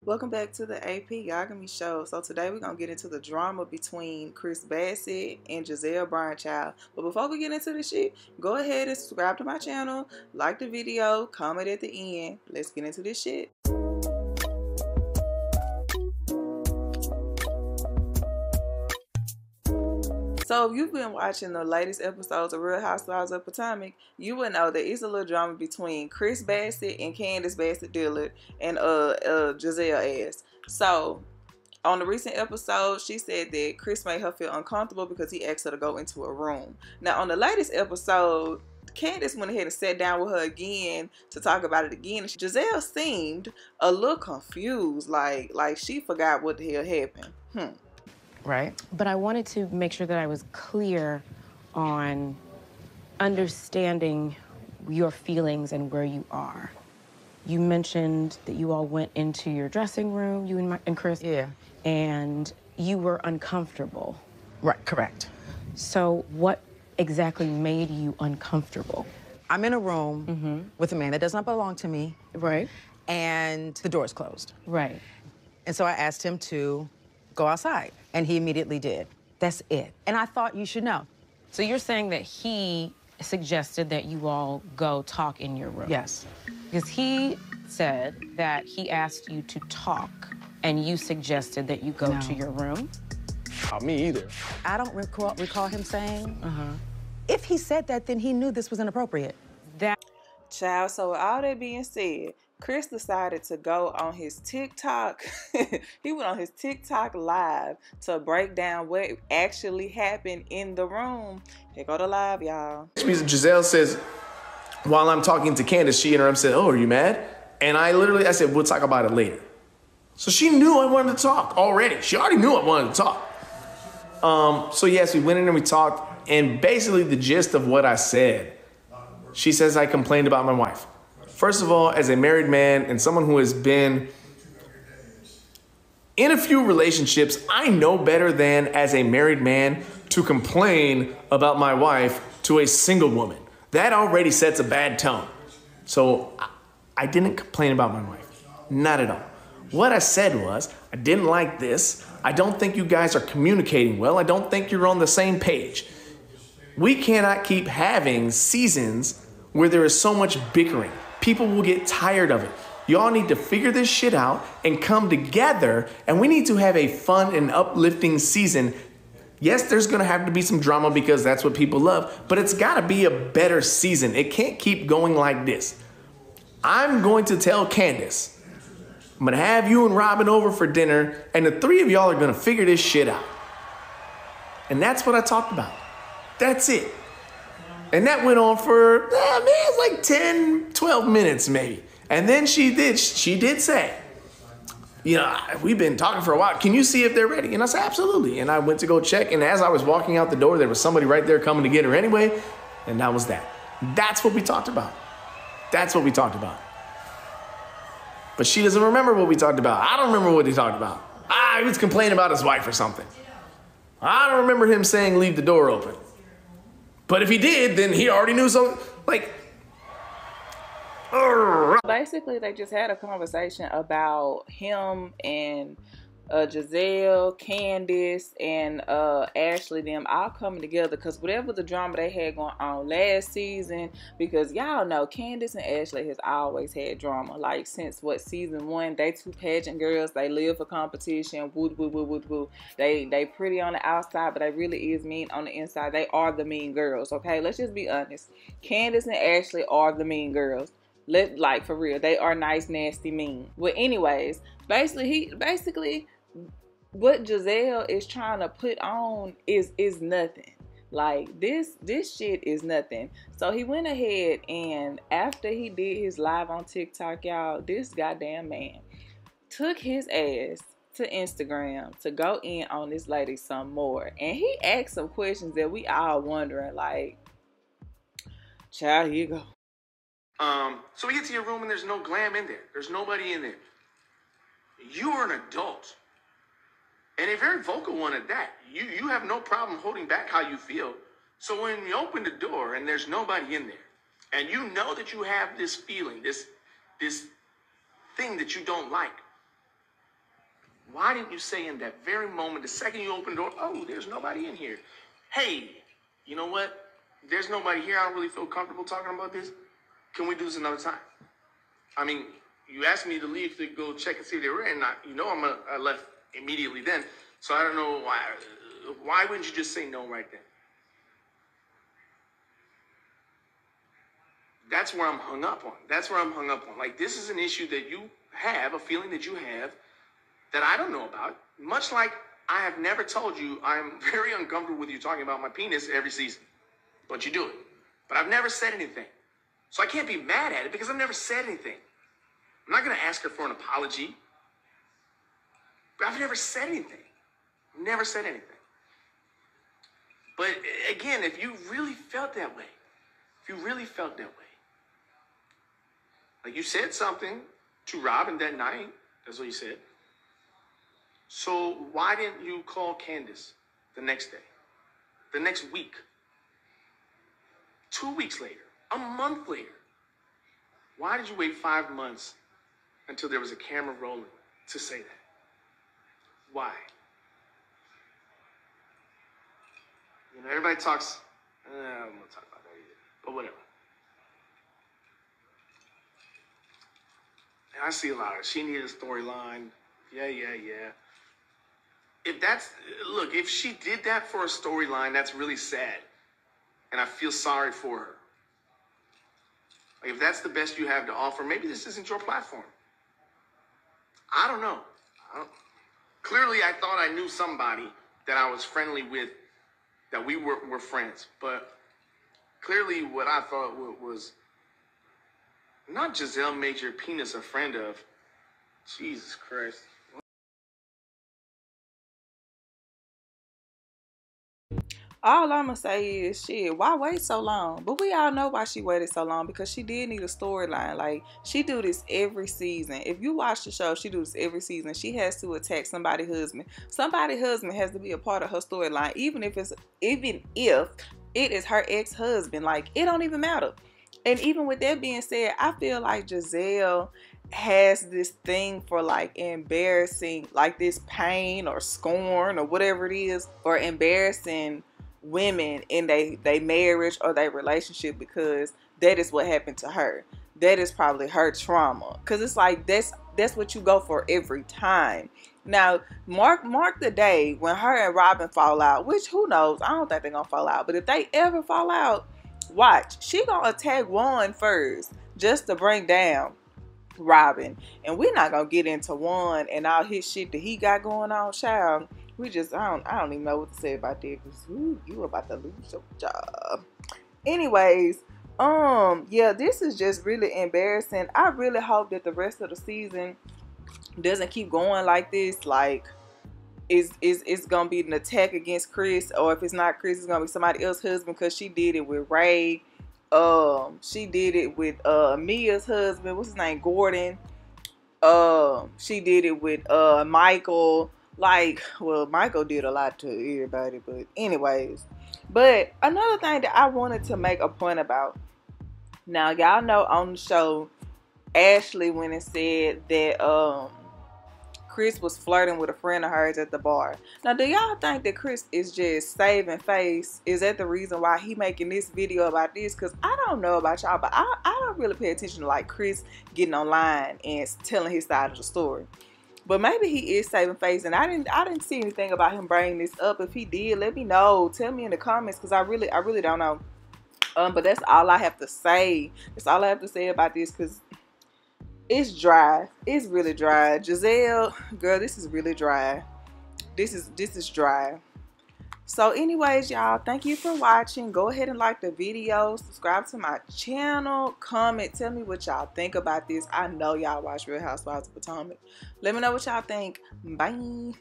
Welcome back to the AP Yagami Show. So today we're going to get into the drama between Chris Basset and Gizelle Child. But before we get into this shit, go ahead and subscribe to my channel, like the video, comment at the end. Let's get into this shit. So if you've been watching the latest episodes of Real Housewives of Potomac, you would know that it's a little drama between Chris Basset and Candace Bassett Dillard and Gizelle ass. So on the recent episode, she said that Chris made her feel uncomfortable because he asked her to go into a room. Now on the latest episode, Candace went ahead and sat down with her again to talk about it again. Gizelle seemed a little confused, like she forgot what the hell happened. Right. But I wanted to make sure that I was clear on understanding your feelings and where you are. You mentioned that you all went into your dressing room, you and Chris. Yeah. And you were uncomfortable. Right, correct. So what exactly made you uncomfortable? I'm in a room with a man that does not belong to me. Right. And the door is closed. Right. And so I asked him to go outside, and he immediately did. That's it. And I thought you should know. So you're saying that he suggested that you all go talk in your room? Yes. Because he said that he asked you to talk, and you suggested that you go to your room? Not me either. I don't recall him saying, if he said that, then he knew this was inappropriate. Child, so with all that being said, Chris decided to go on his TikTok. He went on his TikTok live to break down what actually happened in the room. Here go the live, y'all. Gizelle says, while I'm talking to Candace, she interrupts and said, "Oh, are you mad?" And I said, "We'll talk about it later." So she knew I wanted to talk already. She already knew I wanted to talk. So yes, we went in and we talked, and basically the gist of what I said, she says I complained about my wife. First of all, as a married man and someone who has been in a few relationships, I know better than as a married man to complain about my wife to a single woman. That already sets a bad tone. So I didn't complain about my wife, not at all. What I said was, I didn't like this. I don't think you guys are communicating well. I don't think you're on the same page. We cannot keep having seasons where there is so much bickering. People will get tired of it. Y'all need to figure this shit out and come together, and we need to have a fun and uplifting season. Yes, there's gonna have to be some drama because that's what people love, but it's gotta be a better season. It can't keep going like this. I'm going to tell Candace, I'm gonna have you and Robin over for dinner, and the three of y'all are gonna figure this shit out. And that's what I talked about. That's it. And that went on for, it's like 10, 12 minutes maybe. And then she did say, you know, we've been talking for a while. Can you see if they're ready? And I said, absolutely. And I went to go check. And as I was walking out the door, there was somebody right there coming to get her anyway. And that was that. That's what we talked about. That's what we talked about. But she doesn't remember what we talked about. I don't remember what he talked about. He was complaining about his wife or something. I don't remember him saying leave the door open. But if he did, then he already knew something. Like, basically, they just had a conversation about him and Gizelle, Candace, and Ashley, them all coming together because whatever the drama they had going on last season, because y'all know Candace and Ashley has always had drama. Like since season 1, they two pageant girls, they live for competition. Woo woo woo woo woo. They pretty on the outside, but they really is mean on the inside. They are the mean girls. Okay, let's just be honest. Candace and Ashley are the mean girls. Like for real, they are nice, nasty, mean. Well, anyways, basically. What Gizelle is trying to put on is nothing. Like this shit is nothing. So he went ahead and after he did his live on TikTok, y'all, this goddamn man took his ass to Instagram to go in on this lady some more. And he asked some questions that we all wondering, like, child, here you go. So we get to your room and there's no glam in there. There's nobody in there. You are an adult. And a very vocal one at that. You have no problem holding back how you feel. So when you open the door and there's nobody in there, and you know that you have this feeling, this thing that you don't like, Why didn't you say in that very moment, the second you opened the door, oh, there's nobody in here. Hey, you know what? There's nobody here. I don't really feel comfortable talking about this. Can we do this another time? I mean, you asked me to leave to go check and see if they were in. I left immediately then. So I don't know why. Why wouldn't you just say no right then? That's where I'm hung up on. Like, this is an issue that you have, a feeling that you have that I don't know about. Much like I have never told you I'm very uncomfortable with you talking about my penis every season. But you do it. But I've never said anything. So I can't be mad at it because I've never said anything. I'm not going to ask her for an apology. But I've never said anything. Never said anything. But again, if you really felt that way, like you said something to Robin that night, that's what you said. So why didn't you call Candace the next day, the next week, 2 weeks later, a month later? Why did you wait 5 months until there was a camera rolling to say that? Why? You know, everybody talks, I'm not going to talk about that either, but whatever. And I see a lot of, she needed a storyline. Yeah. If she did that for a storyline, that's really sad. And I feel sorry for her. Like, if that's the best you have to offer, maybe this isn't your platform. I don't know. Clearly, I thought I knew somebody that I was friendly with, that we were friends. But clearly what I thought was not Giselle made your penis a friend of. Jesus Christ. All I'm gonna say is, shit, why wait so long? But we all know why she waited so long, because she did need a storyline. Like, she do this every season. If you watch the show, she do this every season. She has to attack somebody's husband. Somebody's husband has to be a part of her storyline, even if it is her ex-husband. Like, it don't even matter. And even with that being said, I feel like Gizelle has this thing for, like, embarrassing, like, this pain or scorn or whatever it is, or embarrassing women in they marriage or their relationship, because that is what happened to her. That is probably her trauma, because it's like that's what you go for every time. Now mark the day when her and Robin fall out, which who knows, I don't think they're gonna fall out, but if they ever fall out, watch, she gonna attack Juan first just to bring down Robin. And we're not gonna get into Juan and all his shit that he got going on, child. We just, I don't even know what to say about that, because you about to lose your job. Anyways, yeah, this is just really embarrassing. I really hope that the rest of the season doesn't keep going like this. Like, it's gonna be an attack against Chris, or if it's not Chris, it's gonna be somebody else's husband, because she did it with Ray. She did it with Mia's husband, what's his name, Gordon. She did it with Michael. Like, well, Michael did a lot to everybody, but anyways. But another thing that I wanted to make a point about. Now, y'all know on the show, Ashley went and said that Chris was flirting with a friend of hers at the bar. Now, do y'all think that Chris is just saving face? Is that the reason why he making this video about this? Because I don't know about y'all, but I don't really pay attention to, like, Chris getting online and telling his side of the story. But maybe he is saving face, and I didn't see anything about him bringing this up. If he did, let me know. Tell me in the comments, because I really don't know. But that's all I have to say. That's all I have to say about this, because it's dry. It's really dry. Gizelle, girl, this is really dry. This is dry. So anyways, y'all, thank you for watching. Go ahead and like the video. Subscribe to my channel. Comment. Tell me what y'all think about this. I know y'all watch Real Housewives of Potomac. Let me know what y'all think. Bye.